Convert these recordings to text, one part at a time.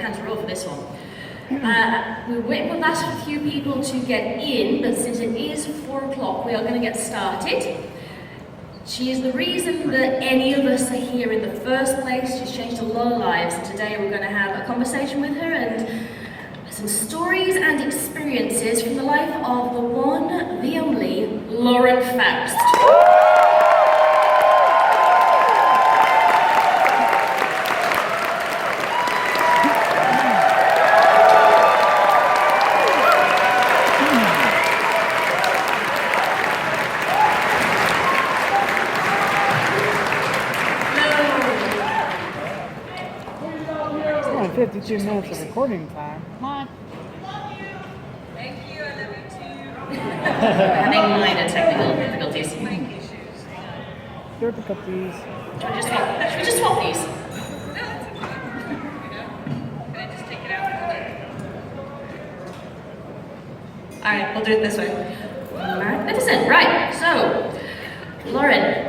hands roll for this one. We've asked a few people to get in, but since it is 4 o'clock, we are going to get started. She is the reason that any of us are here in the first place. She's changed a lot of lives, and today we're going to have a conversation with her and some stories and experiences from the life of the one, the only, Lauren Faust. It's only 52 minutes of recording time. Come on. Thank you, I love you too. Having minor technical difficulties. Mic issues. Here are the cookies. Should we just swap these? No, it's okay. Can I just take it out? Alright, we'll do it this way. Magnificent. Right, so, Lauren,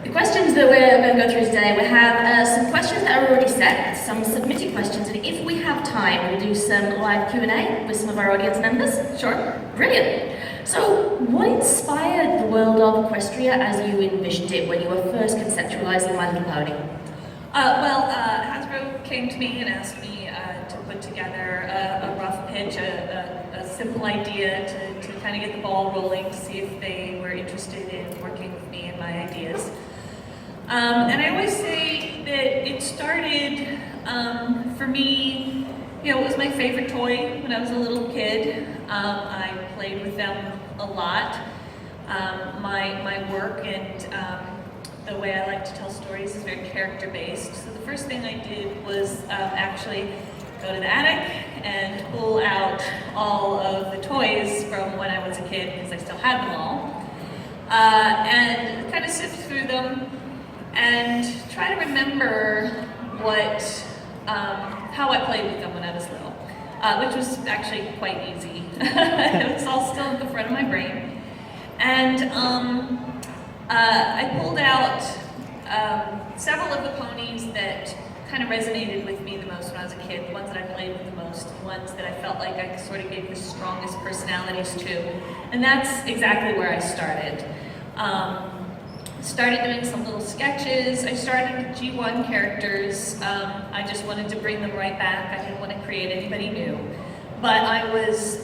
the questions that we're going to go through today, we have some questions that are already set, some submitted questions, and if we have time, we'll do some live Q&A with some of our audience members. Sure. Brilliant. So, what inspired the world of Equestria as you envisioned it when you were first conceptualizing My Little Pony? Hasbro came to me and asked me to put together a rough pitch, a simple idea to kind of get the ball rolling, to see if they were interested in working with me and my ideas. And I always say that it started, for me, it was my favorite toy when I was a little kid. I played with them a lot. My work and the way I like to tell stories is very character-based. So the first thing I did was actually go to the attic and pull out all of the toys from when I was a kid, because I still had them all, and kind of sift through them and try to remember how I played with them when I was little, which was actually quite easy. It was all still at the front of my brain. And I pulled out several of the ponies that kind of resonated with me the most when I was a kid, the ones that I played with the most, the ones that I felt like I sort of gave the strongest personalities to. And that's exactly where I started. Started doing some little sketches. I started with G1 characters. I just wanted to bring them right back. I didn't want to create anybody new. But I was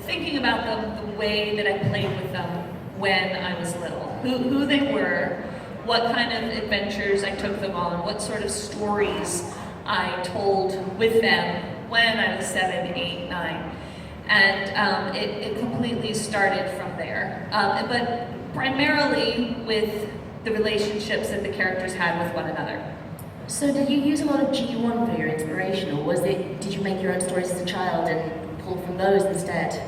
thinking about them the way that I played with them when I was little. Who they were, what kind of adventures I took them on, what sort of stories I told with them when I was 7, 8, 9. And it completely started from there. But primarily with the relationships that the characters had with one another. So did you use a lot of G1 for your inspiration, or did you make your own stories as a child and pull from those instead?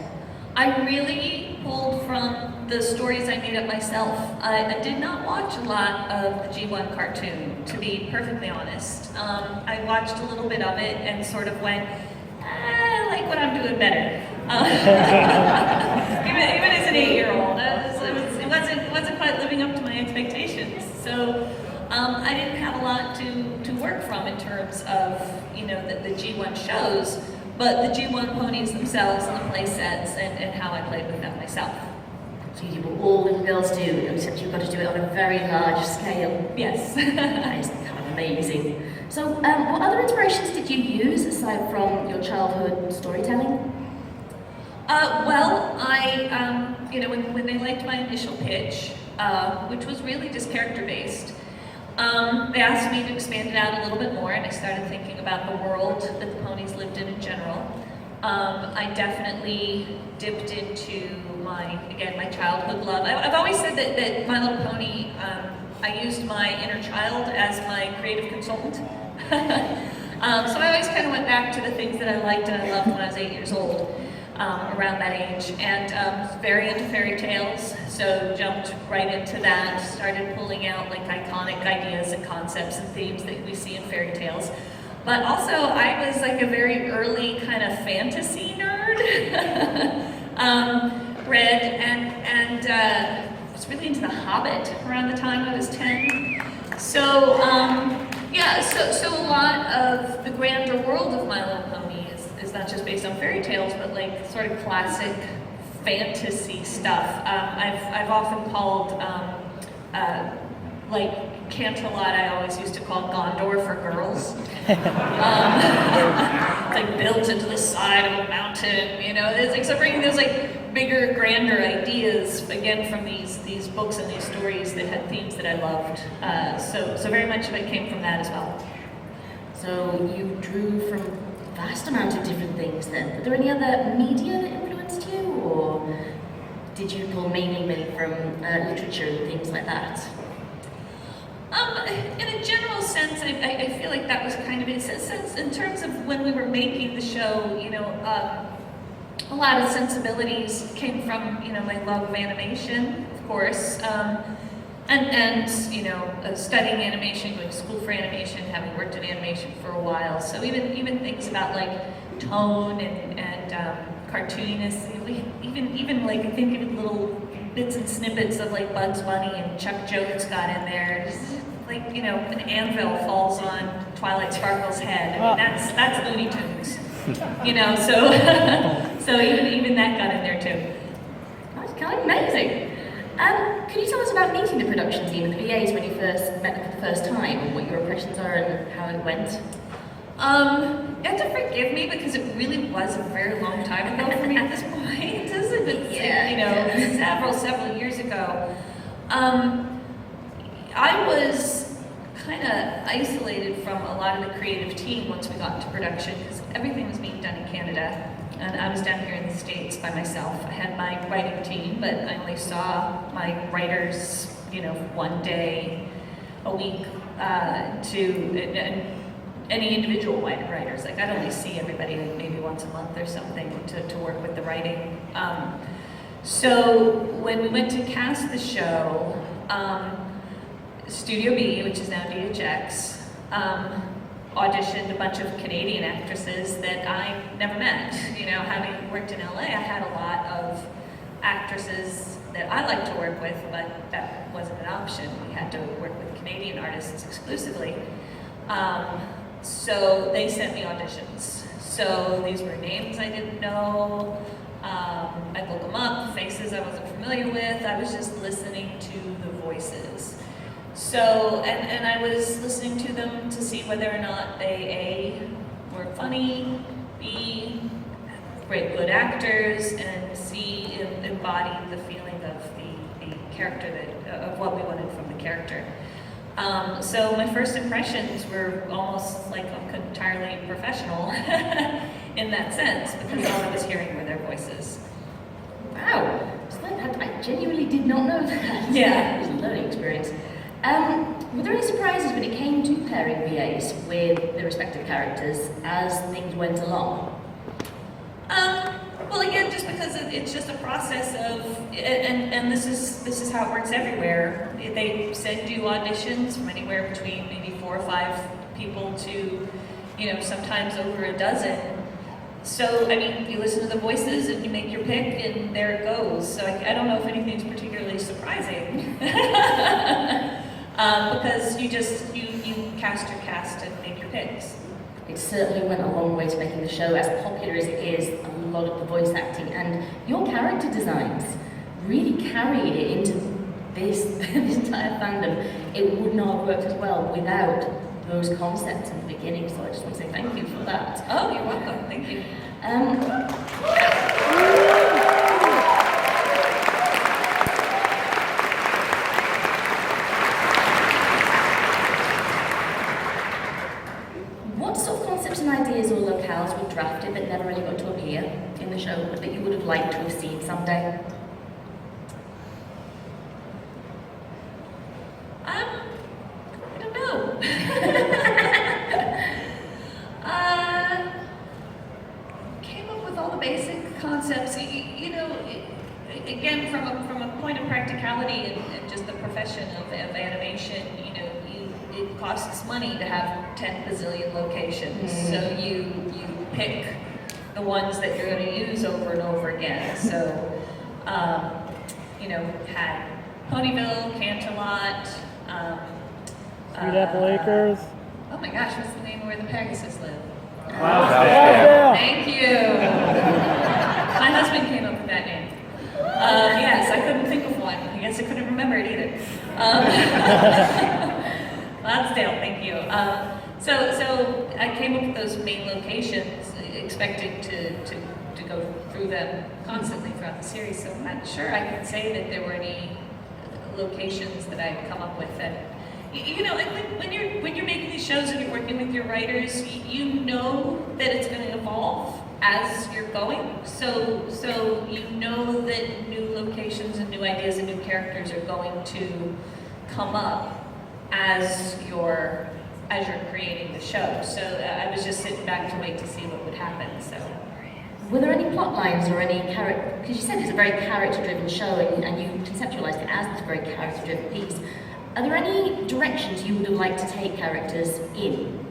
I really pulled from the stories I made up myself. I did not watch a lot of the G1 cartoon, to be perfectly honest. I watched a little bit of it and sort of went, I like what I'm doing better. Even as an 8-year-old, it wasn't quite living up to my expectations. So I didn't have a lot to work from in terms of the G1 shows, but the G1 ponies themselves and the play sets and how I played with them myself. So you do what all little girls do, except you've got to do it on a very large scale. Yes. That is kind of amazing. So what other inspirations did you use aside from your childhood storytelling? When they liked my initial pitch, which was really just character-based, they asked me to expand it out a little bit more, and I started thinking about the world that the ponies lived in general. I definitely dipped into my childhood love. I've always said that My Little Pony, I used my inner child as my creative consultant. So I always kind of went back to the things that I liked and I loved when I was 8 years old, around that age, and was very into fairy tales, so jumped right into that, started pulling out like iconic ideas and concepts and themes that we see in fairy tales. But also, I was like a very early kind of fantasy nerd. Read and was really into The Hobbit around the time I was 10. So yeah, Yeah, so a lot of the grander world of My Little Pony is not just based on fairy tales, but like sort of classic fantasy stuff. I've often called like Canterlot, I always used to call Gondor for girls. It's like built into the side of a mountain, you know. It's like so bringing those like bigger, grander ideas again from these books and these stories that had themes that I loved. So very much of it came from that as well. So you drew from a vast amount of different things then. Are there any other media that influenced you, or did you pull mainly from literature and things like that? In a general sense, I feel like that was kind of it. Since in terms of when we were making the show, you know, a lot of sensibilities came from, you know, my love of animation, of course, and you know, studying animation, going to school for animation, having worked in animation for a while. So even things about like tone and cartooniness, even like I think even little bits and snippets of like Bugs Bunny and Chuck Jones got in there. Just like, you know, an anvil falls on Twilight Sparkle's head. I mean, that's Looney Tunes. You know, so so even that got in there too. That's kind of amazing. Could you tell us about meeting the production team and the VAs when you first met them for the first time, and what your impressions are and how it went? You have to forgive me because it really was a very long time ago for me at this point. This has been, you know, several years ago. I was kind of isolated from a lot of the creative team once we got into production because everything was being done in Canada and I was down here in the States by myself. I had my writing team, but I only saw my writers, you know, one day a week and any individual writers. Like I'd only see everybody maybe once a month or something to work with the writing. So when we went to cast the show, Studio B, which is now DHX, auditioned a bunch of Canadian actresses that I never met. You know, having worked in LA, I had a lot of actresses that I like to work with, but that wasn't an option. We had to work with Canadian artists exclusively. So they sent me auditions. So these were names I didn't know. I'd look them up, faces I wasn't familiar with. I was just listening to the voices. So, and I was listening to them to see whether or not they A, were funny, B, great good actors, and C, embodied the feeling of the character of what we wanted from the character. So my first impressions were almost like entirely professional in that sense, because all I was hearing were their voices. Wow, I genuinely did not know that. Yeah. It was a learning experience. Were there any surprises when it came to pairing VAs with the respective characters as things went along? Well, again, just because it's just a process of, and this is how it works everywhere. They send you auditions from anywhere between maybe 4 or 5 people to, you know, sometimes over a dozen. So, I mean, you listen to the voices and you make your pick, and there it goes. So I don't know if anything's particularly surprising, because you cast your cast and make your picks. It certainly went a long way to making the show as popular as it is. A lot of the voice acting and your character designs really carried it into this entire fandom. It would not have worked as well without those concepts in the beginning. So I just want to say thank you for that. Oh, you're welcome. Thank you. What sort of concepts and ideas or locales were drafted that never really got to appear in the show, but that you would have liked to have seen someday? I don't know. Came up with all the basic concepts. You know, again, from a point of practicality and just the profession of animation, you know, it costs money to have 10 bazillion locations. So you pick the ones that you're going to use over and over again. So, you know, had Ponyville, Canterlot, Sweet Apple Acres. Oh, Oh my gosh, what's the name of where the Pegasus live? Yeah. Thank you. My husband came up with that name. Yes, I couldn't think of one. I guess I couldn't remember it either. Lonsdale, thank you. So I came up with those main locations, expecting to go through them constantly throughout the series. So I'm not sure I can say that there were any locations that I've come up with that. You know, like when you're making these shows and you're working with your writers, you know that it's going to evolve as you're going. So you know that new locations and new ideas and new characters are going to come up as you're creating the show. So I was just sitting back to wait to see what would happen. So. Were there any plot lines or any character? Because you said it's a very character-driven show, and you conceptualized it as this very character-driven piece. Are there any directions you would have liked to take characters in?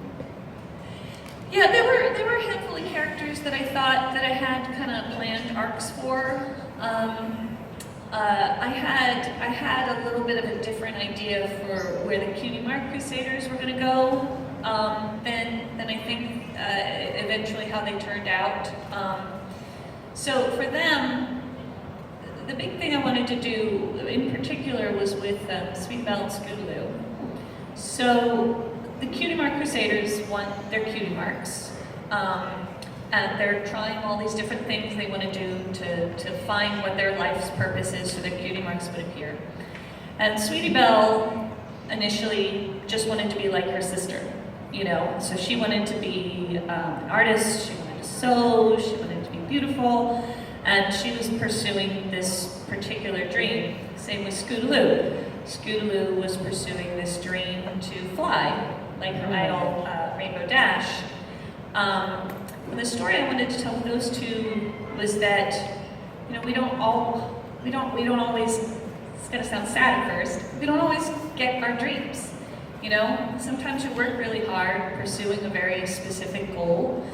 Yeah, there were a handful of characters that I thought that I had kind of planned arcs for. I had a little bit of a different idea for where the Cutie Mark Crusaders were going to go than I think eventually how they turned out. So for them, the big thing I wanted to do in particular was with Sweet Belle and Scootaloo. So the Cutie Mark Crusaders want their cutie marks. And they're trying all these different things they want to do to find what their life's purpose is so their cutie marks would appear. And Sweetie Belle initially just wanted to be like her sister, you know. So she wanted to be an artist, she wanted to sew, she wanted to be beautiful, and she was pursuing this particular dream. Same with Scootaloo. Scootaloo was pursuing this dream to fly, like her idol Rainbow Dash. And the story I wanted to tell with those two was that, you know, we don't always, it's gonna sound sad at first, we don't always get our dreams, you know? Sometimes you work really hard pursuing a very specific goal,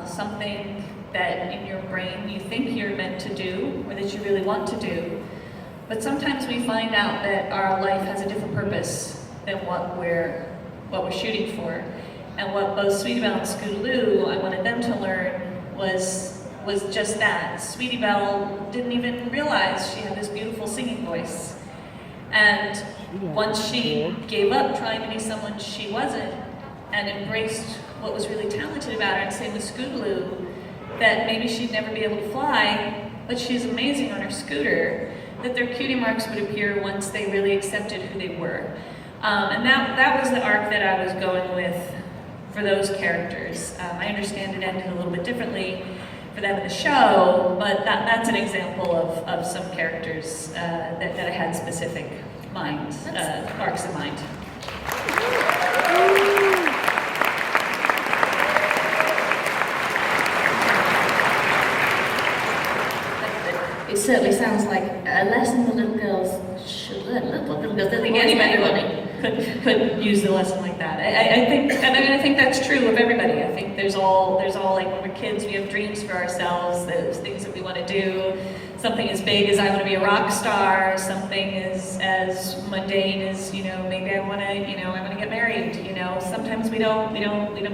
something that in your brain you think you're meant to do, or that you really want to do, but sometimes we find out that our life has a different purpose than what we're shooting for. And what both Sweetie Belle and Scootaloo, I wanted them to learn was just that. Sweetie Belle didn't even realize she had this beautiful singing voice. And once she gave up trying to be someone she wasn't and embraced what was really talented about her, and same with Scootaloo, that maybe she'd never be able to fly, but she's amazing on her scooter, that their cutie marks would appear once they really accepted who they were. And that was the arc that I was going with for those characters. I understand it ended a little bit differently for them in the show, but that's an example of some characters that I had specific arcs in mind. It certainly sounds like a lesson that little girls should learn. I think anybody could use a lesson like that. I think that's true of everybody. I think there's all like when we're kids, we have dreams for ourselves. There's things that we want to do. Something as big as I want to be a rock star. Something as mundane as, you know, maybe I want to get married. You know, sometimes we don't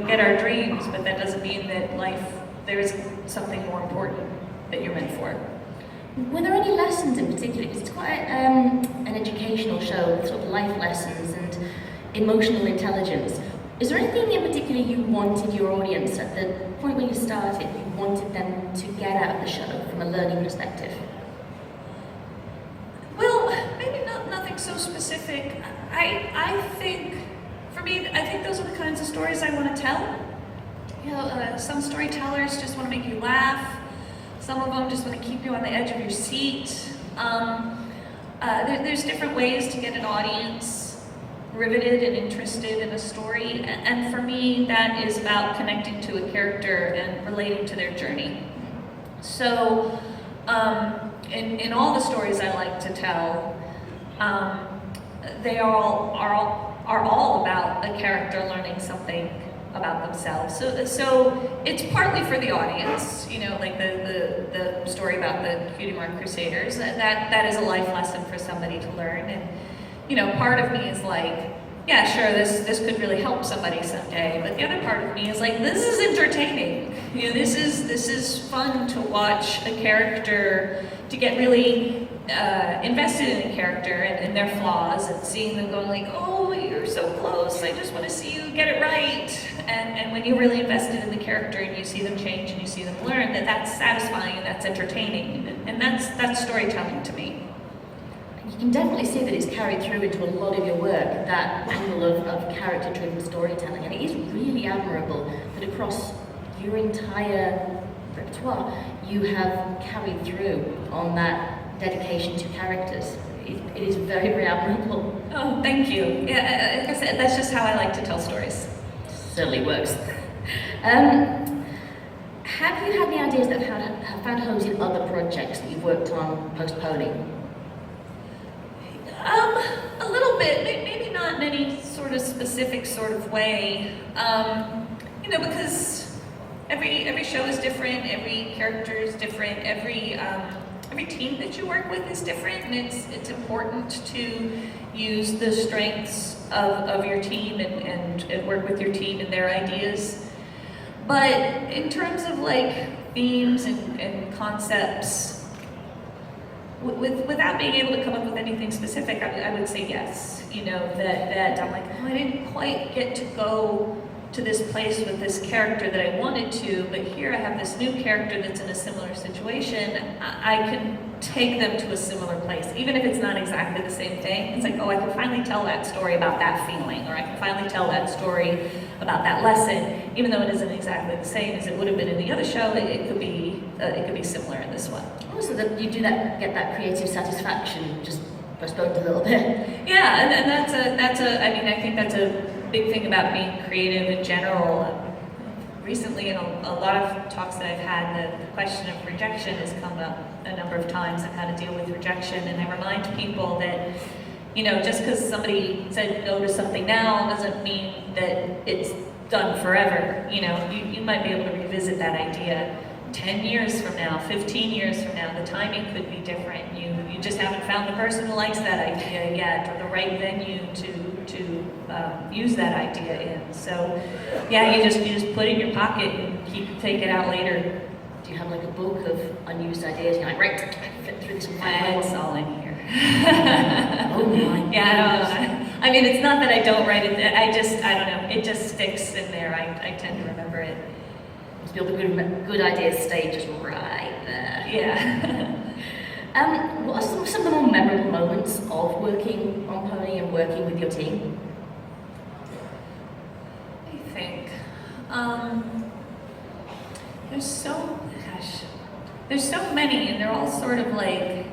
get our dreams, but that doesn't mean that there is something more important that you're meant for. Were there any lessons in particular? Because it's quite an educational show with sort of life lessons and emotional intelligence. Is there anything in particular you wanted your audience, at the point where you started, you wanted them to get out of the show from a learning perspective? Well, maybe nothing so specific. I think, for me, I think those are the kinds of stories I want to tell. You know, some storytellers just want to make you laugh. Some of them just want to keep you on the edge of your seat. There's different ways to get an audience riveted and interested in a story. And for me, that is about connecting to a character and relating to their journey. So in all the stories I like to tell, they are all about a character learning something about themselves. So it's partly for the audience, you know, like the story about the Cutie Mark Crusaders. That is a life lesson for somebody to learn. And, you know, part of me is like, yeah, sure, this could really help somebody someday. But the other part of me is like, this is entertaining. You know, this is fun to watch a character, to get really invested in a character and their flaws, and seeing them going like, oh, you're so close, I just want to see you get it right. And when you're really invested in the character and you see them change and you see them learn, that's satisfying and that's entertaining. And that's storytelling to me. You can definitely see that it's carried through into a lot of your work, that angle of character-driven storytelling, and it is really admirable that across your entire repertoire you have carried through on that dedication to characters. It is very, very admirable. Oh, thank you. Yeah, like I said, that's just how I like to tell stories. Certainly works. Have you had any ideas that have found homes in other projects that you've worked on post-Pony? A little bit, maybe not in any sort of specific sort of way. You know, because every show is different, every character is different, every team that you work with is different, and it's important to use the strengths of your team and work with your team and their ideas. But in terms of like themes and concepts, without being able to come up with anything specific, I would say yes. You know, that I'm like, oh, I didn't quite get to go to this place with this character that I wanted to, but here I have this new character that's in a similar situation. I can take them to a similar place, even if it's not exactly the same thing. It's like, oh, I can finally tell that story about that feeling, or I can finally tell that story about that lesson, even though it isn't exactly the same as it would have been in the other show. It could be similar in this one. Also, that you do that, get that creative satisfaction, just postponed a little bit. Yeah, and that's a. I mean, I think that's a big thing about being creative in general. Recently, in a lot of talks that I've had, the question of rejection has come up a number of times, and how to deal with rejection. And I remind people that, you know, just because somebody said no to something now doesn't mean that it's done forever. You know, you might be able to revisit that idea 10 years from now, 15 years from now. The timing could be different. You just haven't found the person who likes that idea yet, or the right venue to use that idea in. So, yeah, you just put it in your pocket and take it out later. Do you have like a book of unused ideas? You're like, right, I can fit through this one. It's all in here. Oh my. Yeah, I mean, it's not that I don't write it. I don't know. It just sticks in there. I tend to remember it. Must be all the good ideas stay just right there. Yeah. What are some of the more memorable moments of working on Pony and working with your team? I think there's so many, and they're all sort of like,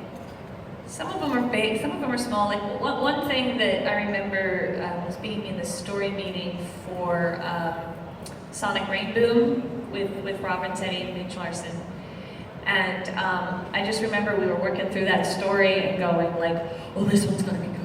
some of them are big, some of them are small. Like one thing that I remember was being in the story meeting for Sonic Rainboom with Rob Renzetti and Mitch Larson. And I just remember we were working through that story and going like, oh, this one's gonna be good.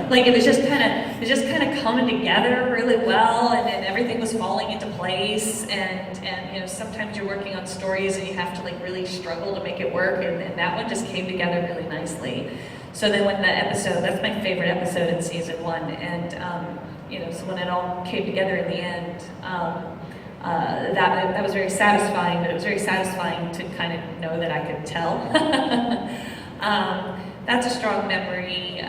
Like it was just kind of coming together really well, and everything was falling into place. And you know, sometimes you're working on stories and you have to like really struggle to make it work, and that one just came together really nicely. So then when the episode, that's my favorite episode in season 1, and you know, so when it all came together in the end, that was very satisfying, but it was very satisfying to kind of know that I could tell. That's a strong memory.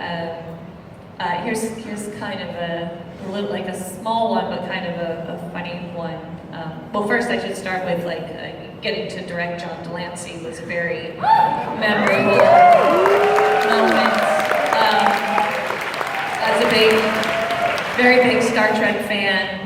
Here's kind of a little, like a small one, but kind of a funny one. Well, first I should start with like getting to direct John Delancey was a very memorable moment. As a very big Star Trek fan,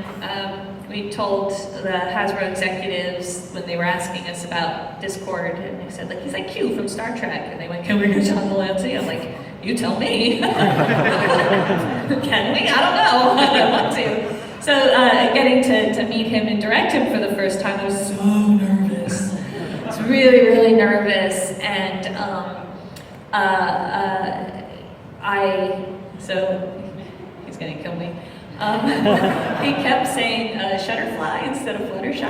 we told the Hasbro executives when they were asking us about Discord, and they said, like, he's like Q from Star Trek, and they went, can we get John Delancey? I'm like, you tell me. Can we? I don't know. I want to. So getting to meet him and direct him for the first time, I was so nervous. I was really, really nervous, and so he's gonna kill me. He kept saying Shutterfly instead of Fluttershy.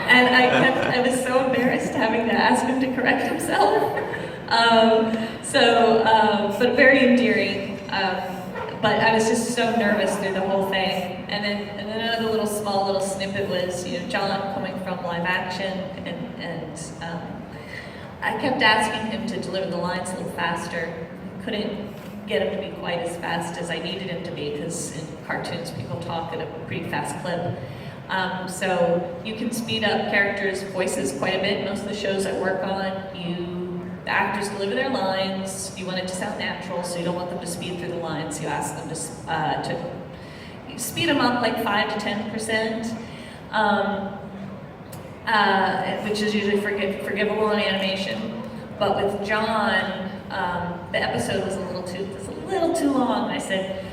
And I was so embarrassed having to ask him to correct himself. But very endearing. But I was just so nervous through the whole thing. And then another small little snippet was, John coming from live action, and I kept asking him to deliver the lines a little faster. Couldn't get him to be quite as fast as I needed him to be, because in cartoons people talk at a pretty fast clip. So you can speed up characters' voices quite a bit. Most of the shows I work on, the actors deliver their lines. You want it to sound natural, so you don't want them to speed through the lines. You ask them to speed them up like 5 to 10%, which is usually forgivable in animation. But with John, the episode was a little too long. I said,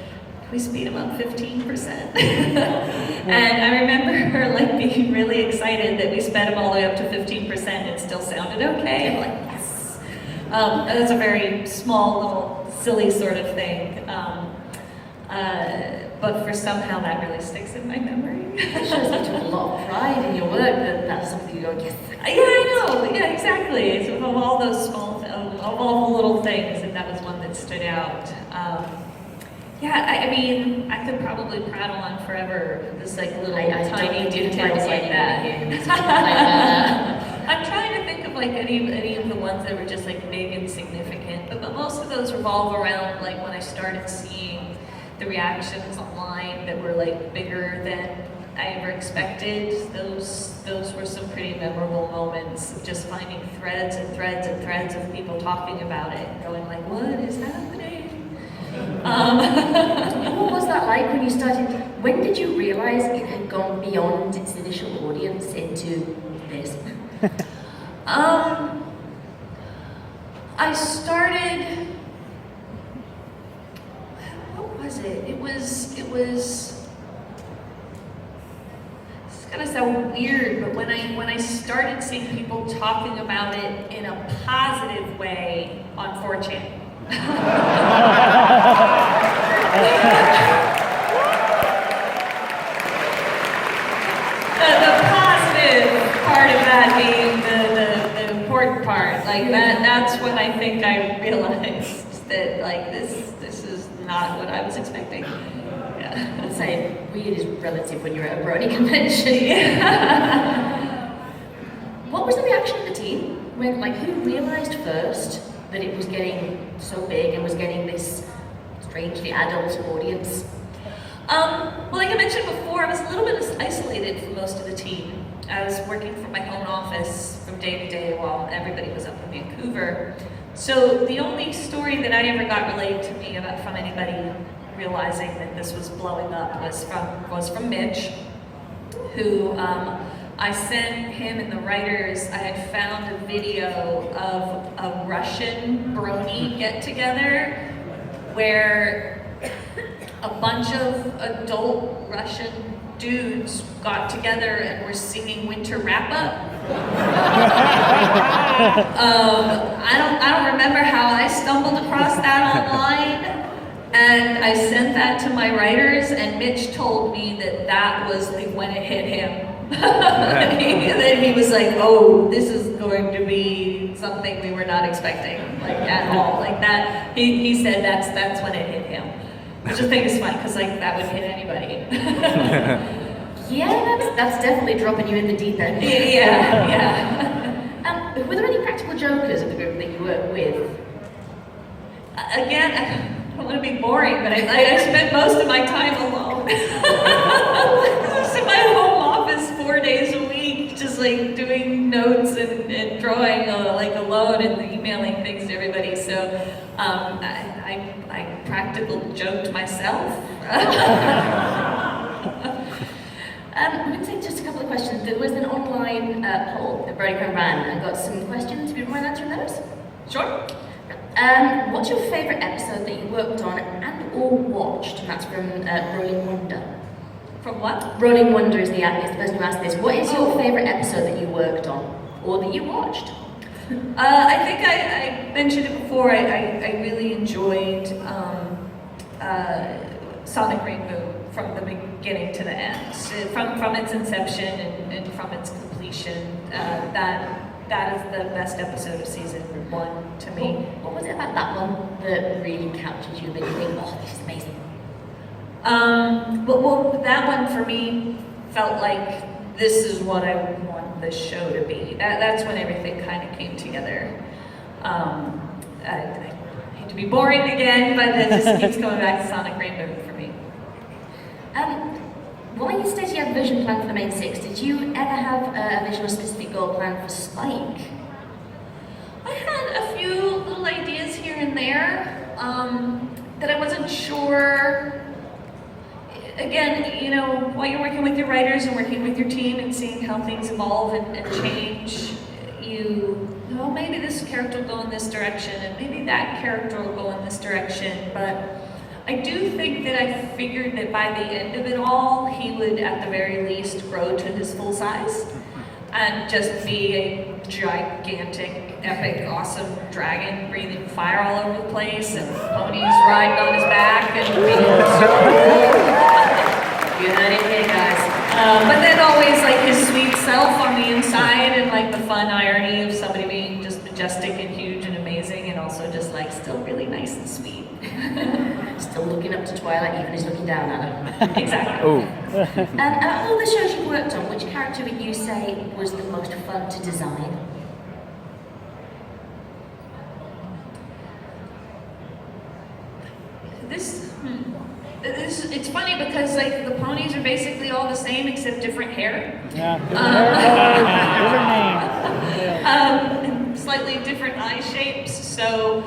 "Can we speed him up 15%?" And I remember her being really excited that we sped him all the way up to 15%. It still sounded okay. I'm like, yes. That's a very small, little, silly sort of thing. But for somehow that really sticks in my memory. It shows you took a lot of pride in your work, that's something you go, yes. Yeah, I know. Yeah, exactly. It's of all those of all the little things, and that was one that stood out. I mean, I could probably prattle on forever. There's little tiny details like that. I'm trying to think of any of the ones that were just big and significant, but most of those revolve around when I started seeing the reactions online that were bigger than I ever expected. Those were some pretty memorable moments of just finding threads and threads and threads of people talking about it and going what is happening? What was that like when you started? When did you realize it had gone beyond its initial audience into this? I started. What was it? It was. It's gonna sound weird, but when I started seeing people talking about it in a positive way on 4chan. The positive part of that being the important part, that's when I think I realized that this is not what I was expecting. Yeah. I'd say weird is relative when you're at a Brony convention. What was the reaction of the team when who realized first that it was getting so big and was getting this strangely adult audience? Well, like I mentioned before, I was a little bit isolated from most of the team. I was working from my home office from day to day while everybody was up in Vancouver. So the only story that I ever got relayed to me from anybody realizing that this was blowing up was from Mitch, who I sent him and the writers. I had found a video of a Russian brony get-together where a bunch of adult Russian dudes got together and were singing Winter Wrap-Up. I don't remember how I stumbled across that online, and I sent that to my writers, and Mitch told me that was when it hit him. Then he was like, "Oh, this is going to be something we were not expecting, at all." That he said that's when it hit him, which I think is fun because that would hit anybody. Yeah, that's definitely dropping you in the deep end. Yeah. Were there any practical jokers of the group that you worked with? Again, I don't want to be boring, but I spent most of my time alone. I was in my home office 4 days a week, just doing notes and drawing alone and emailing things to everybody. So I practical joked myself. I'm going to take just a couple of questions. There was an online poll that Bronycon ran and got some questions. Do you mind answering those? Sure. What's your favourite episode that you worked on and or watched? And that's from Rolling Wonder. From what? Rolling Wonder is the person who asked this. What is your favourite episode that you worked on or that you watched? I think I mentioned it before. I really enjoyed Sonic Rainbow from the beginning to the end, from its inception and from its completion. that is the best episode of season 1 to me. What was it about that one that really captured you, that you think, oh, this is amazing? Well, that one for me felt like this is what I want the show to be. That's when everything kind of came together. I hate to be boring again, but it just keeps coming back to Sonic Rainbow for me. While you stated you had a vision plan for the main 6, did you ever have a vision or specific goal plan for Spike? I had a few little ideas here and there that I wasn't sure. Again, you know, while you're working with your writers and working with your team and seeing how things evolve and change, you know, maybe this character will go in this direction and maybe that character will go in this direction, but I do think that I figured that by the end of it all, he would at the very least grow to his full size and just be a gigantic, epic, awesome dragon breathing fire all over the place and ponies riding on his back and being You heard it here, guys. but then always like his sweet self on the inside and like the fun irony of somebody being just majestic and huge and amazing and also just like still really nice and sweet. Still looking up to Twilight, even as looking down at her. Exactly. Oh. And out of all the shows you've worked on, which character would you say was the most fun to design? It's funny because like the ponies are basically all the same except different hair. Yeah, different name. And slightly different eye shapes. So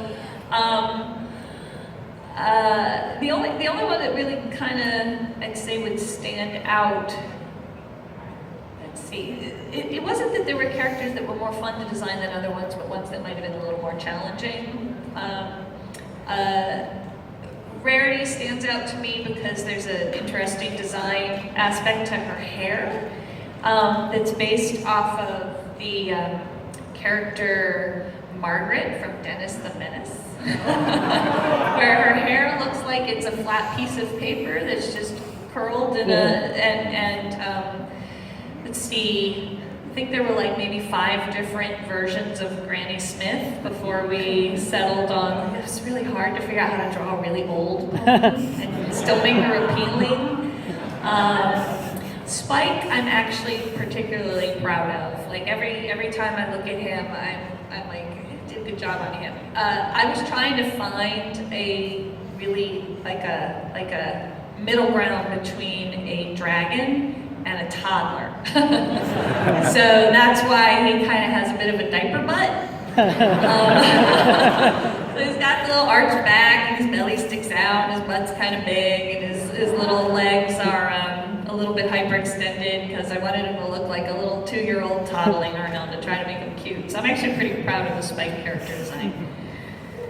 the only one that really kind of I'd say would stand out. Let's see. It wasn't that there were characters that were more fun to design than other ones, but ones that might have been a little more challenging. Rarity stands out to me because there's an interesting design aspect to her hair that's based off of the character Margaret from Dennis the Menace, where her hair looks like it's a flat piece of paper that's just curled in let's see. I think there were like maybe 5 different versions of Granny Smith before we settled on. It was really hard to figure out how to draw a really old woman and still make her appealing. Spike, I'm actually particularly proud of. Like every time I look at him, I'm like, did a good job on him. I was trying to find a really like a middle ground between a dragon and a toddler. So that's why he kind of has a bit of a diaper butt. So he's got the little arched back, and his belly sticks out, and his butt's kind of big, and his little legs are a little bit hyperextended because I wanted him to look like a little 2-year-old toddling around to try to make him cute. So I'm actually pretty proud of the Spike character design.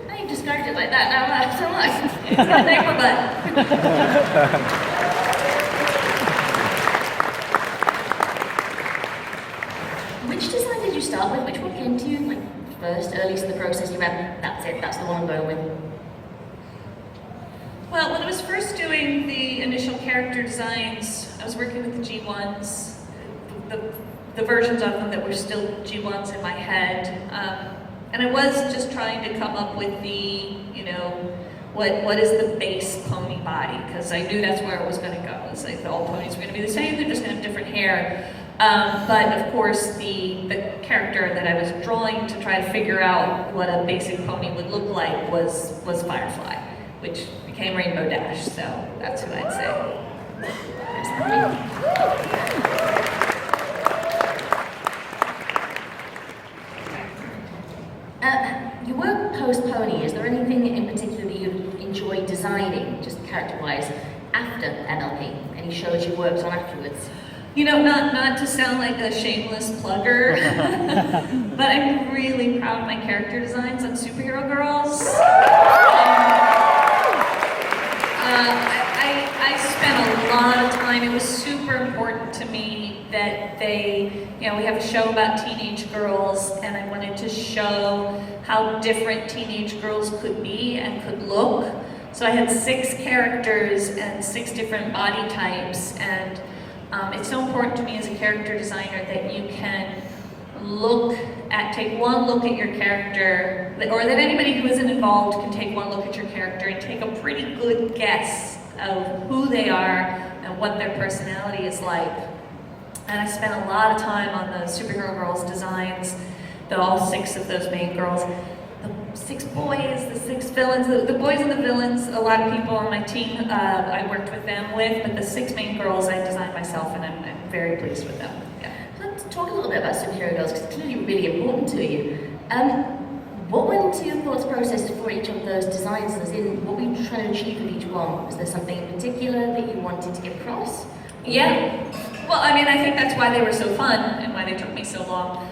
Now you've described it like that, now so much. It's got a diaper butt. Which design did you start with? Which one came to you? Like first, earliest in the process, you went, that's it, that's the one I'm going with? Well, when I was first doing the initial character designs, I was working with the G1s, the versions of them that were still G1s in my head. And I was just trying to come up with the, you know, what is the base pony body? Because I knew that's where it was going to go. It's like the all ponies were going to be the same, they're just going to have different hair. But of course, the character that I was drawing to try to figure out what a basic pony would look like was Firefly, which became Rainbow Dash, so that's who I'd say. You work post-pony. Is there anything in particular that you enjoy designing, just character-wise, after MLP? Any shows you worked on afterwards? You know, not to sound like a shameless plugger, but I'm really proud of my character designs on Superhero Girls. I spent a lot of time. It was super important to me that they, you know, we have a show about teenage girls, and I wanted to show how different teenage girls could be and could look. So I had 6 characters and 6 different body types, and it's so important to me as a character designer that you can take one look at your character, or that anybody who isn't involved can take one look at your character and take a pretty good guess of who they are and what their personality is like. And I spent a lot of time on the Superhero Girls designs, all 6 of those main girls. The 6 boys, the 6 villains, the boys and the villains, a lot of people on my team I worked with them with, but the 6 main girls I designed myself, and I'm very pleased with them. Yeah. Let's talk a little bit about Superhero Girls, because it's clearly really important to you. What went into your thoughts process for each of those designs? As in, what were you trying to achieve with each one? Was there something in particular that you wanted to get across? Yeah. Well, I mean, I think that's why they were so fun and why they took me so long.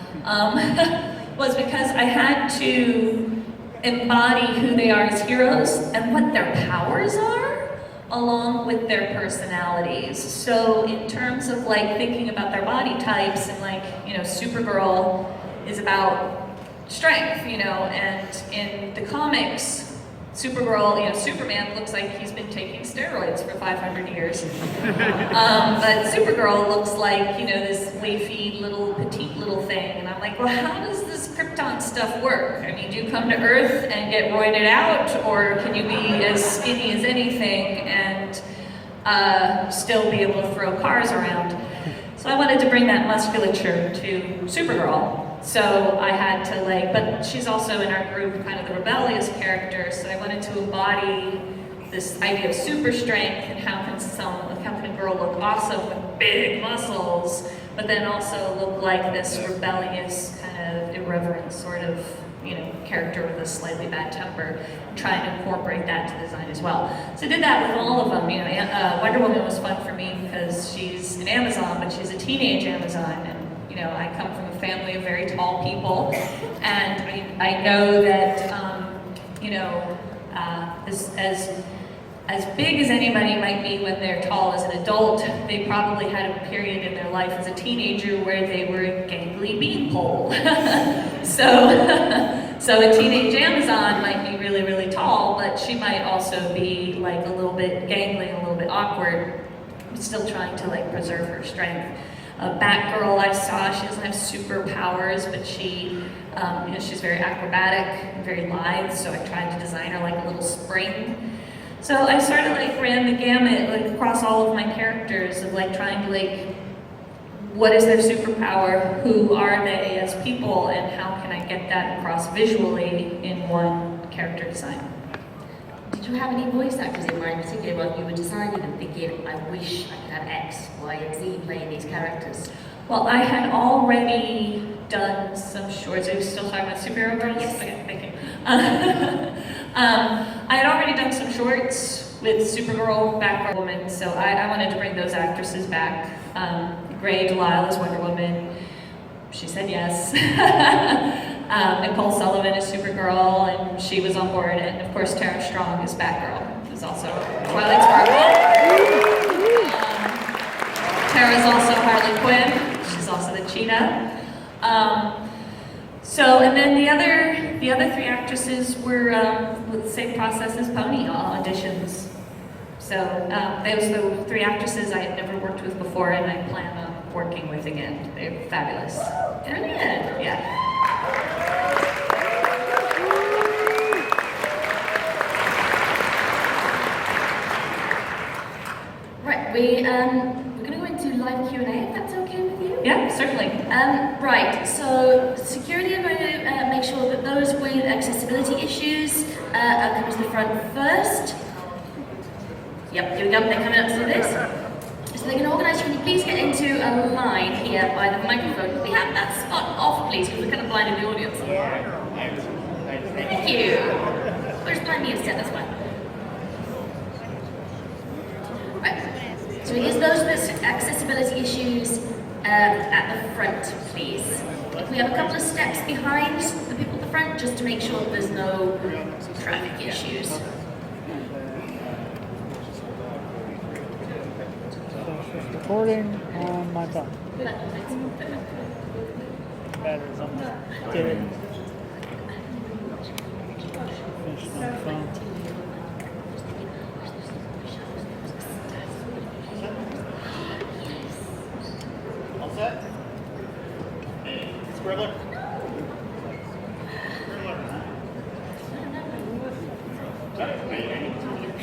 Was because I had to embody who they are as heroes and what their powers are, along with their personalities. So in terms of like thinking about their body types, and like, you know, Supergirl is about strength, you know, and in the comics, Supergirl, you know, Superman looks like he's been taking steroids for 500 years. But Supergirl looks like, you know, this leafy little, petite little thing. And I'm like, well, how does this Krypton stuff work? I mean, do you come to Earth and get roided out? Or can you be as skinny as anything and still be able to throw cars around? So I wanted to bring that musculature to Supergirl. So I had to like, but she's also in our group kind of the rebellious character, so I wanted to embody this idea of super strength and how can a girl look awesome with big muscles, but then also look like this rebellious kind of irreverent sort of, you know, character with a slightly bad temper, trying to incorporate that to design as well. So I did that with all of them. You know, Wonder Woman was fun for me because she's an Amazon, but she's a teenage Amazon, and you know, I come from a family of very tall people, and I know that, you know, as big as anybody might be when they're tall as an adult, they probably had a period in their life as a teenager where they were a gangly beanpole. So a teenage Amazon might be really, really tall, but she might also be like a little bit gangly, a little bit awkward, still trying to like preserve her strength. Batgirl I saw, she doesn't have superpowers, but she, you know, she's very acrobatic, very lithe, so I tried to design her like a little spring. So I sort of like ran the gamut like across all of my characters of like trying to like, what is their superpower, who are they as people, and how can I get that across visually in one character design. Did you have any voice actors in mind, particularly while you were designing them, thinking, I wish I could have X, Y, and Z playing these characters? Well, I had already done some shorts. Are you still talking about Superhero Girls? Yes. Okay, thank you. I had already done some shorts with Supergirl, Batwoman, so I wanted to bring those actresses back. Gray Delisle is Wonder Woman. She said yes. Nicole Sullivan is Supergirl, and she was on board. And of course, Tara Strong is Batgirl, who's also Twilight Sparkle. Tara's also Harley Quinn. She's also the Cheetah. And then the other 3 actresses were with the same process as Pony auditions. So those are the 3 actresses I had never worked with before, and I plan on working with again. They're fabulous. Brilliant. Yeah. Right, we're going to go into live Q&A, if that's okay with you? Yeah, certainly. Right, so security are going to make sure that those with accessibility issues are coming to the front first. Yep, here we go, they're coming up to this. So they're going to organise, can you please get into a line here by the microphone? Can we have that spot off, please, because we're kind of blinding the audience. Thank you. Where's blind me instead, that's fine. Right, so here's those with accessibility issues at the front, please. If we have a couple of steps behind the people at the front, just to make sure that there's no traffic issues. Recording on my phone. Battery's almost dead. Finished on the phone. All set?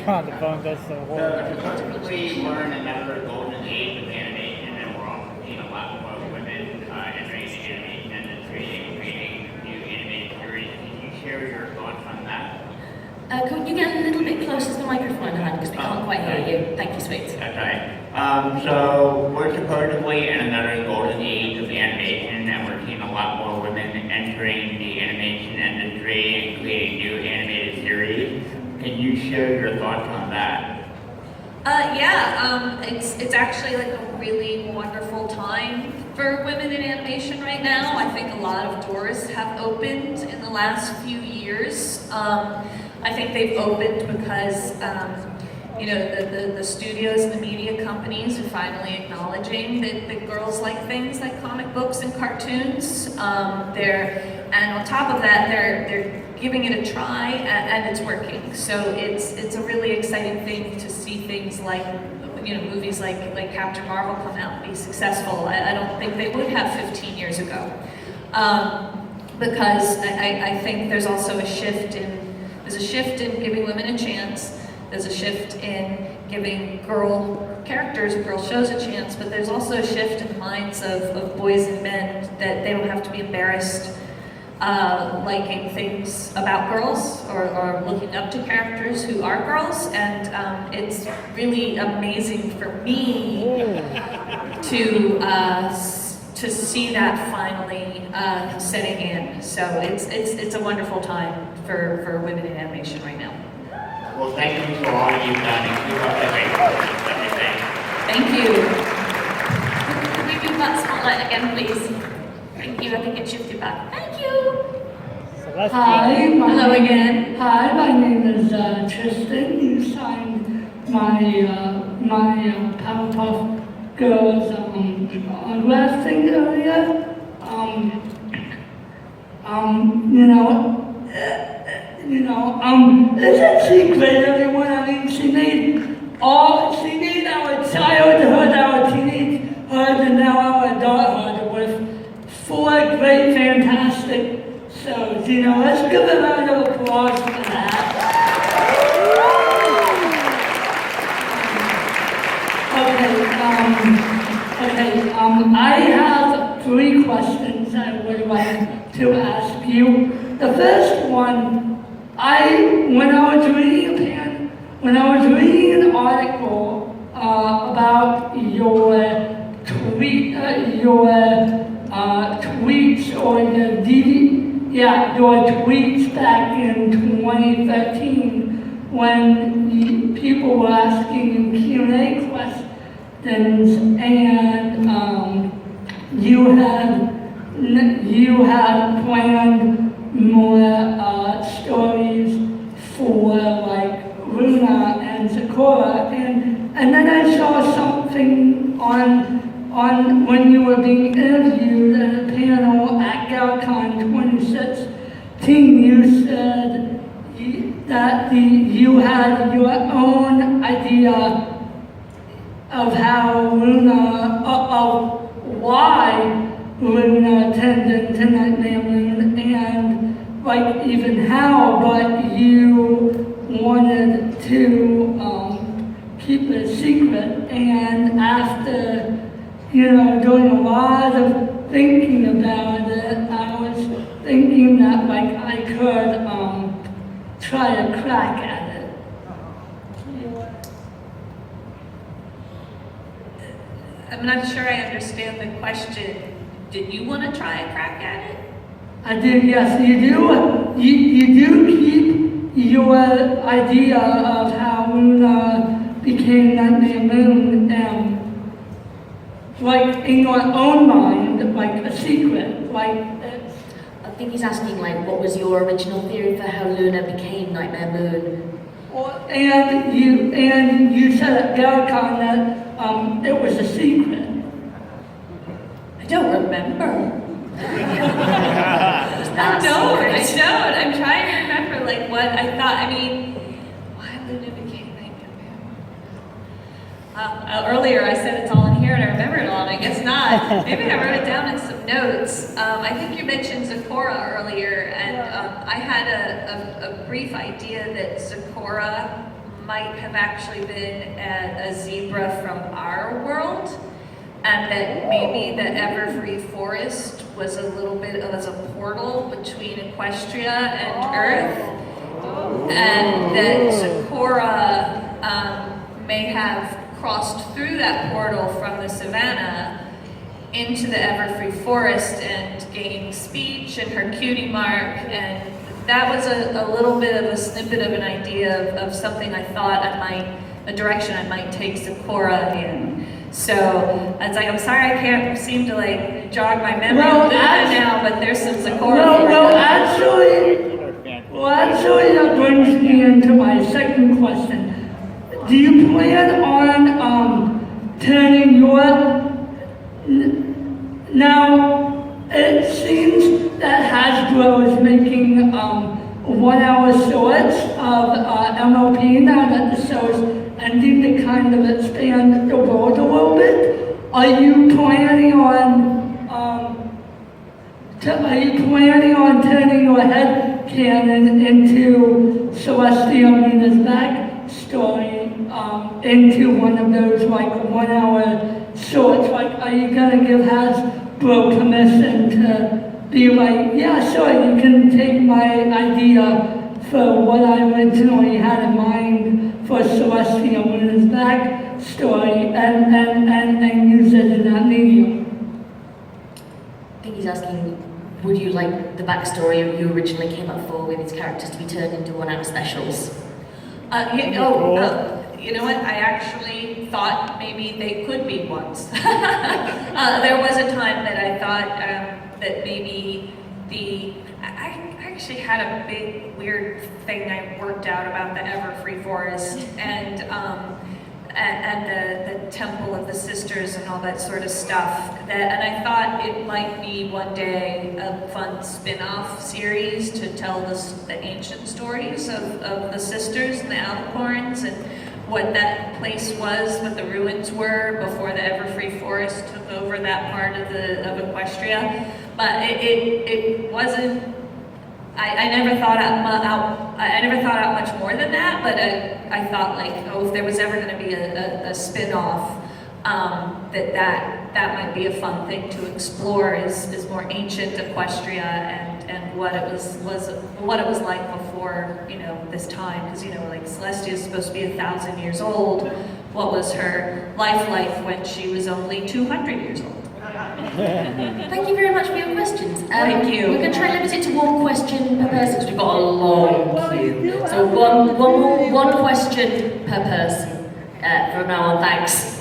God, the phone does so horrible. Typically, we're in another golden age of animation, and we're also seeing a lot more women entering the animation industry and creating new animated series. Can you share your thoughts on that? Could you get a little bit closer to the microphone, hon, because we can't quite hear you. Thank you, sweet. That's right. So we're supposedly in another golden age of animation, and we're seeing a lot more women entering the animation industry and creating new animated series. Can you share your thoughts on that? It's actually like a really wonderful time for women in animation right now. I think a lot of doors have opened in the last few years. I think they've opened because the studios and the media companies are finally acknowledging that girls like things like comic books and cartoons. And on top of that, they're giving it a try, and it's working. So it's a really exciting thing to see things like movies like Captain Marvel come out and be successful. I don't think they would have 15 years ago, because I think there's also a shift in giving women a chance. There's a shift in giving girl characters, girl shows a chance, but there's also a shift in the minds of boys and men that they don't have to be embarrassed liking things about girls or looking up to characters who are girls, and it's really amazing for me to see that finally setting in. So it's a wonderful time for women in animation right now. Well, thank you for all you've done, and keep up the great work. Thank you. Can we do that spotlight again, please? Thank you. I think it shifted back. Thank you. Hi, Hello again. Hi, my name is Tristan. You signed my Powerpuff Girls autograph thing earlier. It's a secret, everyone. I mean, she made our childhood, our teenagehood, and now our adulthood with 4 great, fantastic shows. Let's give a round of applause for that. I have 3 questions I would like to ask you. The first one, when I was reading an article about your tweets or your tweets back in 2013 when people were asking Q&A questions, and you had planned more stories for like Luna and Sakura, and then I saw something on when you were being interviewed at a panel at GalCon 2016. You said that you had your own idea of how of why Luna turned into Nightmare Moon, and like even how, but you wanted to keep it a secret. And after doing a lot of thinking about it, I was thinking that like I could try a crack at it. I'm not sure I understand the question. Did you want to try a crack at it? I did, yes. You do keep your idea of how Luna became Nightmare Moon, like in your own mind, like a secret, like. I think he's asking, like, what was your original theory for how Luna became Nightmare Moon? And you said at GalCon that it was a secret. I don't remember. I don't. I'm trying to remember like what I thought. Why Luna became Nightmare Moon. Earlier I said it's all in here and I remember it all, and I guess not. Maybe I wrote it down in some some notes. I think you mentioned Zecora earlier, and I had a brief idea that Zecora might have actually been a zebra from our world, and that maybe the Everfree Forest was a little bit of as a portal between Equestria and Earth, and that Zecora may have crossed through that portal from the savannah into the Everfree Forest and gained speech and her cutie mark, and that was a little bit of a snippet of an idea of something I thought a direction I might take Zecora in. So it's like, I'm sorry I can't seem to like jog my memory now, but there's some Zecora. Actually, that brings me into my second question. Do you plan on turning your... Now, it seems that Hasbro is making 1 hour shorts of MOP now that the show's ending to kind of expand the world a little bit. Are you planning on turning your head canon into Celestia Mina's backstory into one of those like 1 hour shorts? Like, are you gonna give Hasbro permission to be like, yeah, sure, you can take my idea for what I originally had in mind for Celestia Mina's backstory and use it in that medium? I think he's asking, would you like the backstory you originally came up for with his characters to be turned into 1 hour specials? You know what? I actually thought maybe they could be once. There was a time that I thought that maybe I actually had a big weird thing I worked out about the Everfree Forest and the Temple of the Sisters and all that sort of stuff. And I thought it might be one day a fun spin-off series to tell the ancient stories of the sisters and the Alicorns and what that place was, what the ruins were before the Everfree Forest took over that part of Equestria. But it wasn't. I never thought out. I never thought out much more than that. But I thought like, if there was ever going to be a spin-off, that might be a fun thing to explore. Is more ancient Equestria and what it was like before this time. Because like Celestia is supposed to be 1,000 years old. What was her life like when she was only 200 years old? Thank you very much for your questions. Thank you. We're going to try and limit it to one question per person because we've got a long queue. So one question per person from now on. Thanks.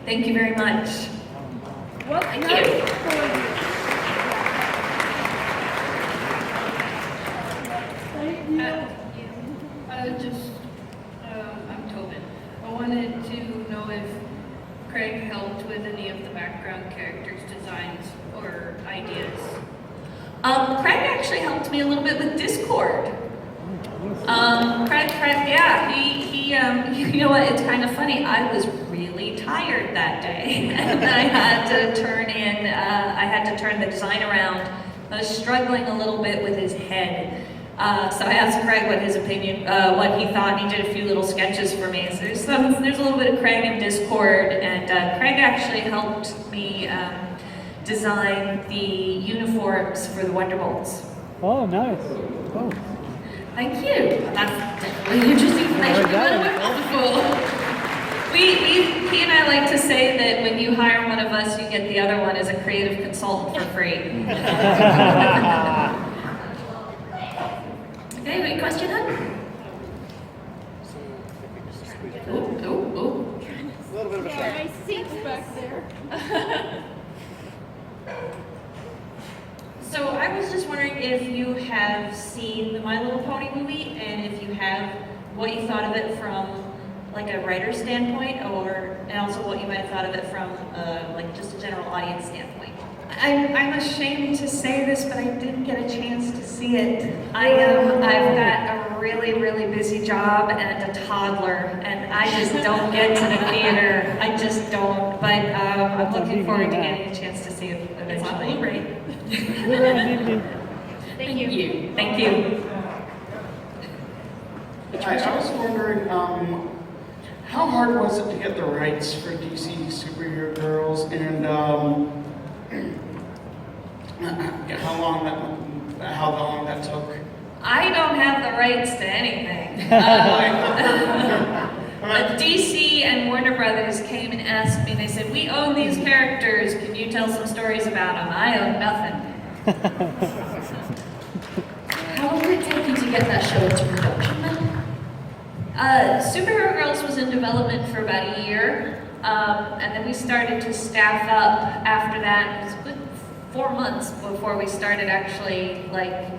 Thank you very much. Thank you. I'm Tobin. I wanted to know if Craig helped with any of the background characters' designs or ideas. Craig actually helped me a little bit with Discord. Craig, yeah, he you know what, it's kind of funny, I was really tired that day, and I had to turn the design around. I was struggling a little bit with his head. So I asked Craig what his opinion, what he thought, and he did a few little sketches for me. So there's a little bit of Craig in Discord, and Craig actually helped me design the uniforms for the Wonderbolts. Oh, nice. Oh. Thank you. That's definitely interesting information. He and I like to say that when you hire one of us, you get the other one as a creative consultant for free. Okay, wait, question, hon? Oh. A little bit of a Yeah, my seat's back there. So I was just wondering if you have seen the My Little Pony movie, and if you have, what you thought of it from like a writer's standpoint, and also what you might have thought of it from like just a general audience standpoint. I'm ashamed to say this, but I didn't get a chance to see it. I've got a really, really busy job and a toddler, and I just don't get to the theater. I just don't. But I'm That's on looking DVD forward to now. getting a chance to see it It's on eventually. Blu-ray. Blu-ray and DVD. Thank you. Thank you. Hi, I was wondering, how hard was it to get the rights for DC Superhero Girls, and how long that took? I don't have the rights to anything. But DC and Warner Brothers came and asked me, they said, we own these characters, can you tell some stories about them? I own nothing. How long did it take you to get that show into production then? Superhero Girls was in development for about a year, and then we started to staff up after that. It was a good 4 months before we started actually like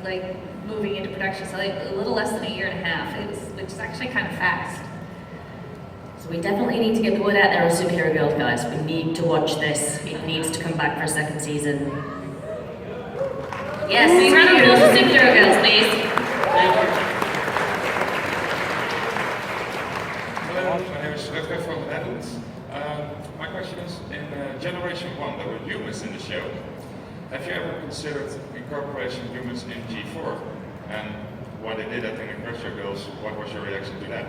moving into production, so like a little less than a year and a half, which is actually kind of fast. So we definitely need to get the word out there on Superhero Girls, guys. We need to watch this. It needs to come back for a second season. Yes, round of applause for Superhero Girls, please. Thank you. Hello, my name is Rutger from the Netherlands. My question is, in Generation 1 there were humans in the show. Have you ever considered incorporation of humans in G4? And when they did that in the Crusher Girls, what was your reaction to that?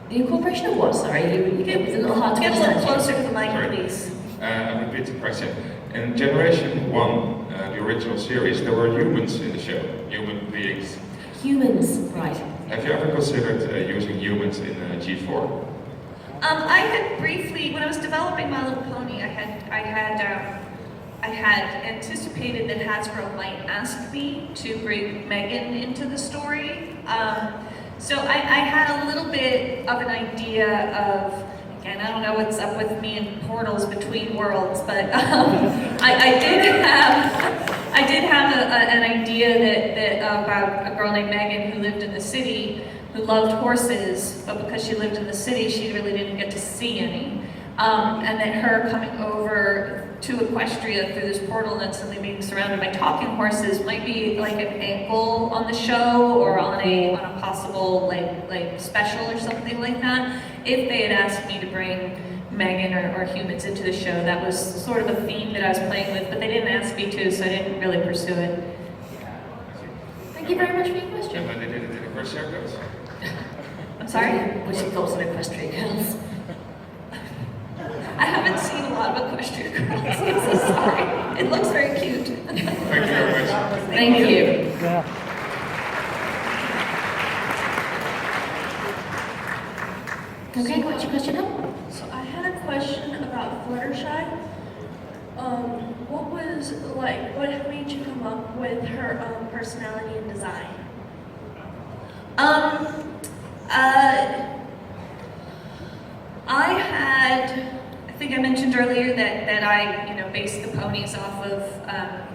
The incorporation of what? Sorry, it was a little hard to Get a little understand. closer to the mic, Sorry. please. I repeat the question. In Generation 1, the original series, there were humans in the show, human beings. Humans, right. Have you ever considered using humans in G4? I had briefly, when I was developing My Little Pony, I had anticipated that Hasbro might ask me to bring Megan into the story. So I had a little bit of an idea of, again, I don't know what's up with me and portals between worlds, but I did have an idea that about a girl named Megan who lived in the city, who loved horses, but because she lived in the city, she really didn't get to see any. And that her coming over to Equestria through this portal and then suddenly being surrounded by talking horses might be like an angle on the show or on a possible like special or something like that. If they had asked me to bring Megan or humans into the show, that was sort of a theme that I was playing with, but they didn't ask me to, so I didn't really pursue it. Thank you very much for your question. And when they did it in the Crusher Girls? I'm sorry? What's your thoughts on Equestria Girls? I haven't seen a lot of Equestria Girls. I'm so sorry. It looks very cute. Thank you very much. Thank you. Yeah. Okay, what's your question now? So I had a question about Fluttershy. What made you come up with her personality and design? I think I mentioned earlier that I, based the ponies off of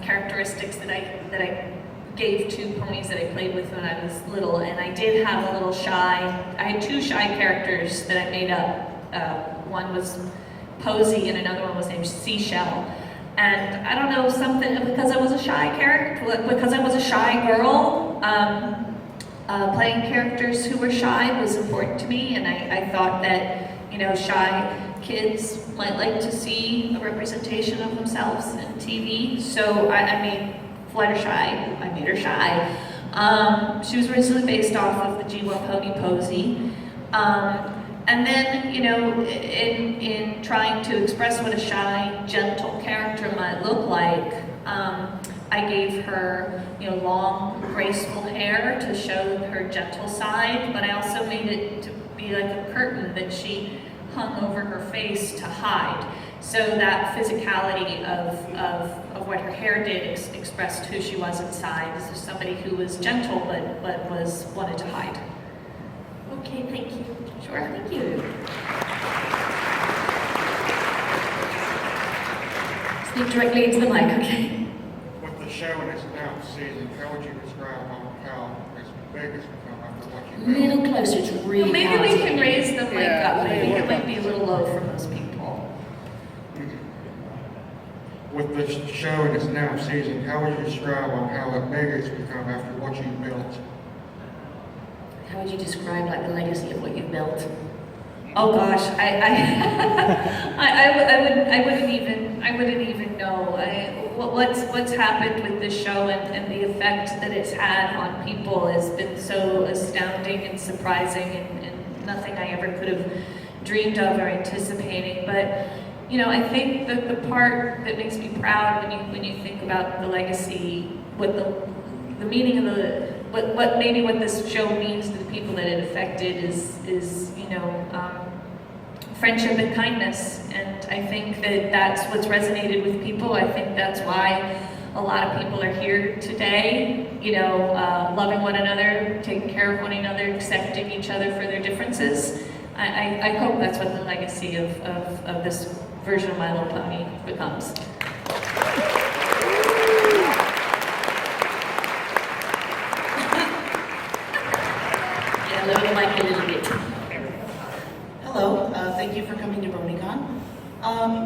characteristics that I gave to ponies that I played with when I was little, and I did have a little shy. I had two shy characters that I made up. One was Posy, and another one was named Seashell. And I don't know, something because I was a shy character, because I was a shy girl. Playing characters who were shy was important to me, and I thought that shy kids might like to see a representation of themselves in TV. So I made Fluttershy. I made her shy. She was originally based off of the G1 pony Posy. And then, in trying to express what a shy, gentle character might look like, I gave her, long, graceful hair to show her gentle side, but I also made it to be like a curtain that she hung over her face to hide. So that physicality of what her hair did expressed who she was inside. This is somebody who was gentle but wanted to hide. Okay, thank you. Sure, thank you. Speak directly into the mic, okay? With the show in its now season, how would you describe how as big it's become after watching A little closer, it's really Maybe hard we to can hear. raise the mic Yeah, up. I think maybe. it might be a little low for most people. With the show in its now season, how would you describe how big it's become after what you built? How would you describe the legacy of what you've built? Oh gosh, I wouldn't even know. What's happened with this show and the effect that it's had on people has been so astounding and surprising and nothing I ever could have dreamed of or anticipating. But you know, I think that the part that makes me proud when you think about the legacy, what the meaning of what this show means to the people that it affected is you know, friendship and kindness. And I think that that's what's resonated with people. I think that's why a lot of people are here today, you know, loving one another, taking care of one another, accepting each other for their differences. I hope that's what the legacy of this version of My Little Pony becomes. Yeah, lower the mic a little bit. Hello, thank you for coming to Bronycon.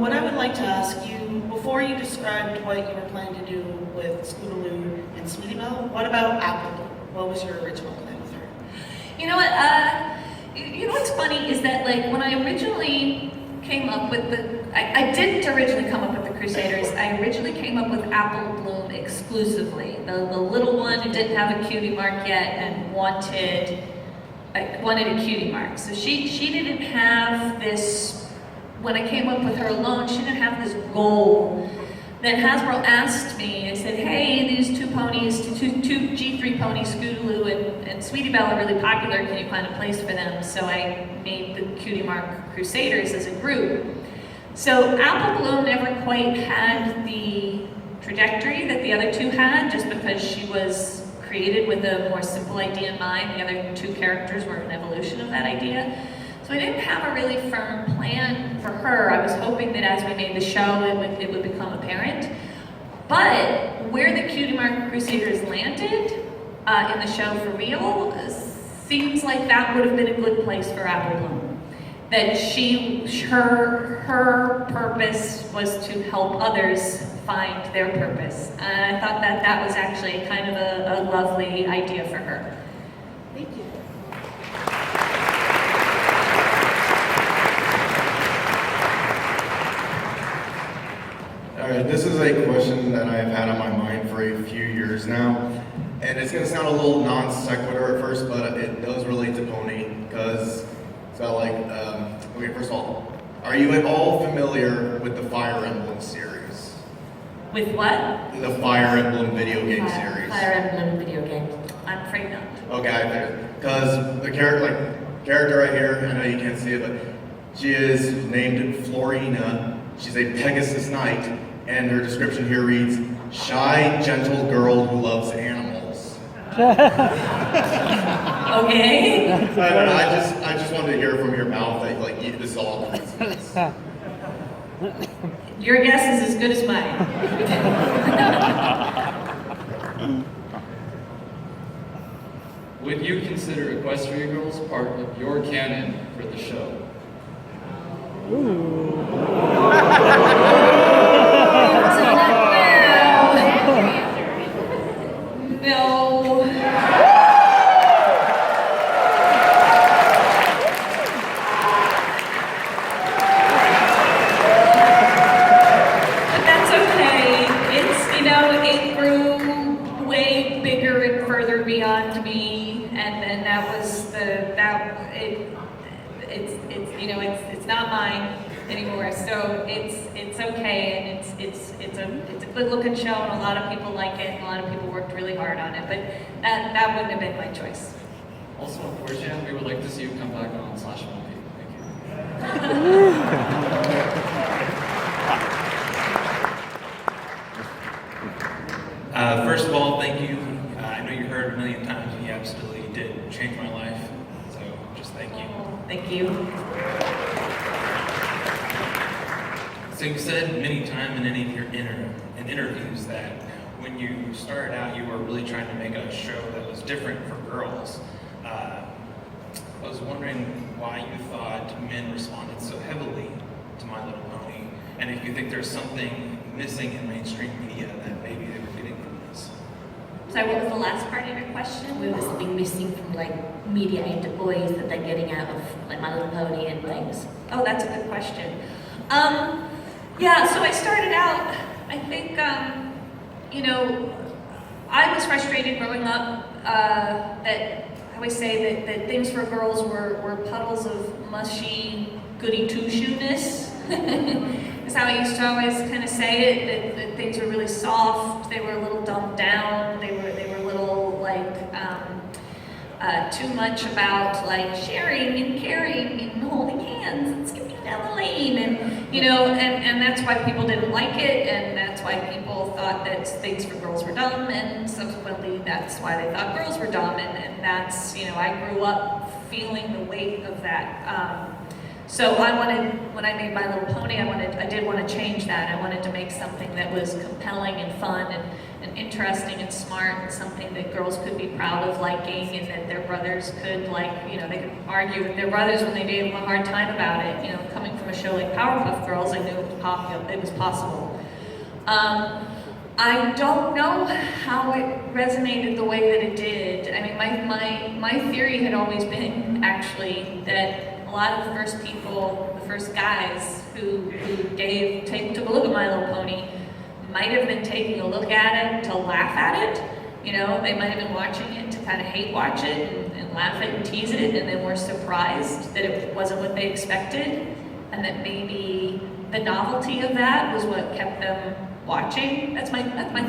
What I would like to ask you, before you described what you were planning to do with Scootaloo and Sweetie Belle, what about Apple? What was your original plan with her? You know what, you know what's funny is that, like, when I originally came up with I didn't originally come up with the Crusaders. I originally came up with Apple Bloom exclusively. The little one who didn't have a cutie mark yet and wanted a cutie mark. So she didn't have this, when I came up with her alone, she didn't have this goal. Then Hasbro asked me and said, hey, these two G3 ponies, Scootaloo and Sweetie Belle are really popular, can you find a place for them? So I made the Cutie Mark Crusaders as a group. So Apple Bloom never quite had the trajectory that the other two had, just because she was created with a more simple idea in mind. The other two characters were an evolution of that idea. So I didn't have a really firm plan for her. I was hoping that as we made the show, it would become apparent. But where the Cutie Mark Crusaders landed in the show for real, seems like that would have been a good place for Apple Bloom. That her purpose was to help others find their purpose. And I thought that was actually kind of a lovely idea for her. Thank you. All right, this is a question that I've had on my mind for a few years now, and it's going to sound a little non sequitur at first, but it does relate to Pony, because it's got like, okay, first of all, are you at all familiar with the Fire Emblem series? With what? The Fire Emblem video game series. Fire Emblem video game. I'm afraid not. Okay, I figured. Because the character right here, I know you can't see it, but she is named Florina. She's a Pegasus Knight, and her description here reads, shy, gentle girl who loves animals. Okay. I just wanted to hear from your mouth that like this is all coincidence. Your guess is as good as mine. Would you consider Equestria Girls part of your canon for the show? No. But that's okay. It's, you know, it grew way bigger and further beyond me, and then that was you know, it's not mine anymore. So it's okay, and it's a good looking show, and a lot of people like it, and a lot of people worked really hard on it. But that wouldn't have been my choice. Also, unfortunately, we would like to see you come back on /Monkey. Thank you. First of all, thank you. I know you heard it a million times, and you absolutely did change my life. So just thank you. Thank you. So you said many times in any of your interviews that when you started out, you were really trying to make a show that was different for girls. I was wondering why you thought men responded so heavily to My Little Pony, and if you think there's something missing in mainstream media that maybe they were getting from this. Sorry, what was the last part of your question? Where was something missing from like media aimed at boys that they're getting out of like My Little Pony and things? Oh, that's a good question. Yeah, so I started out, I think, you know, I was frustrated growing up that I always say that things for girls were puddles of mushy goody two-shoeness. That's how I used to always kind of say it, that things were really soft, they were a little dumbed down, they were a little like too much about like sharing and caring and holding hands and skipping down the lane, and you know, and that's why people didn't like it, and that's why people thought that things for girls were dumb, and subsequently that's why they thought girls were dumb, and that's, you know, I grew up feeling the weight of that. So I wanted, when I made My Little Pony, I did want to change that. I wanted to make something that was compelling and fun and interesting and smart, and something that girls could be proud of liking, and that their brothers could, like, you know, they could argue with their brothers when they gave them a hard time about it. You know, coming from a show like Powerpuff Girls, I knew it was possible. I don't know how it resonated the way that it did. I mean, my theory had always been, actually, that a lot of the first guys who took a look at My Little Pony might have been taking a look at it to laugh at it. You know, they might have been watching it to kind of hate watch it and laugh it and tease it, and then were surprised that it wasn't what they expected, and that maybe the novelty of that was what kept them watching. That's my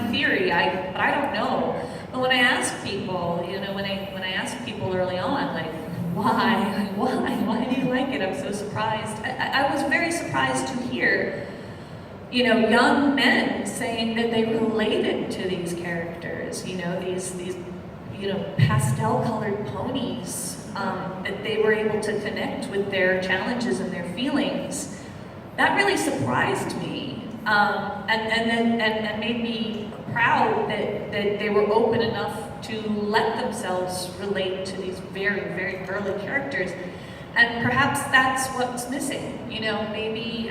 theory. But I don't know. But when I ask people, you know, when I ask people early on, like, why do you like it? I'm so surprised. I was very surprised to hear, you know, young men saying that they related to these characters, you know, these you know, pastel-colored ponies, that they were able to connect with their challenges and their feelings. That really surprised me, and made me proud that they were open enough to let themselves relate to these very, very early characters. And perhaps that's what's missing. You know, maybe,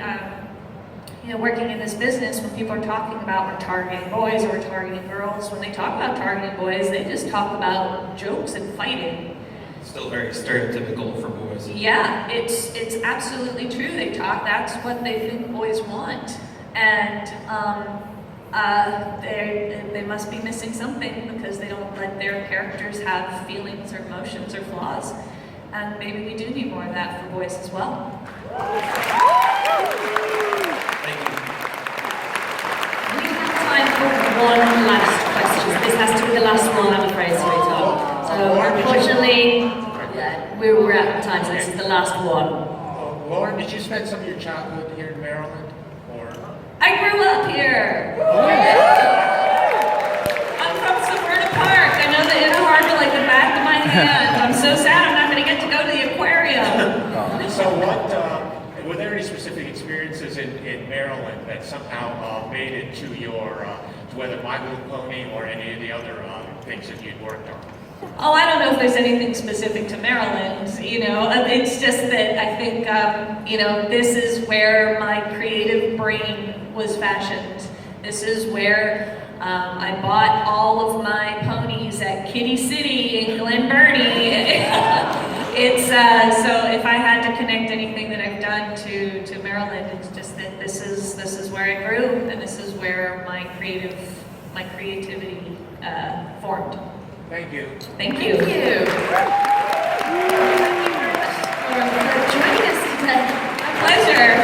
you know, working in this business, when people are talking about we're targeting boys or we're targeting girls, when they talk about targeting boys, they just talk about jokes and fighting. Still very stereotypical for boys. Yeah, it's absolutely true. That's what they think boys want. And they must be missing something, because they don't let their characters have feelings or emotions or flaws. And maybe we do need more of that for boys as well. Thank you. We have time for one last question. This has to be the last one, I'm afraid, sweetheart. So unfortunately, yeah, we're out of time, so this is the last one. Lauren, did you spend some of your childhood here in Maryland? I grew up here. I'm from Suburban Park. I know the Inner Harbor like the back of my hand. I'm so sad I'm not going to get to go to the aquarium. So were there any specific experiences in Maryland that somehow made it to your, to whether My Little Pony or any of the other things that you'd worked on? Oh, I don't know if there's anything specific to Maryland, you know. It's just that I think, you know, this is where my creative brain was fashioned. This is where I bought all of my ponies at Kitty City in Glen Burnie. It's, so if I had to connect anything that I've done to Maryland, it's just that this is where I grew, and this is where my creativity formed. Thank you. Thank you. Thank you. Thank you very much for joining us today. My pleasure.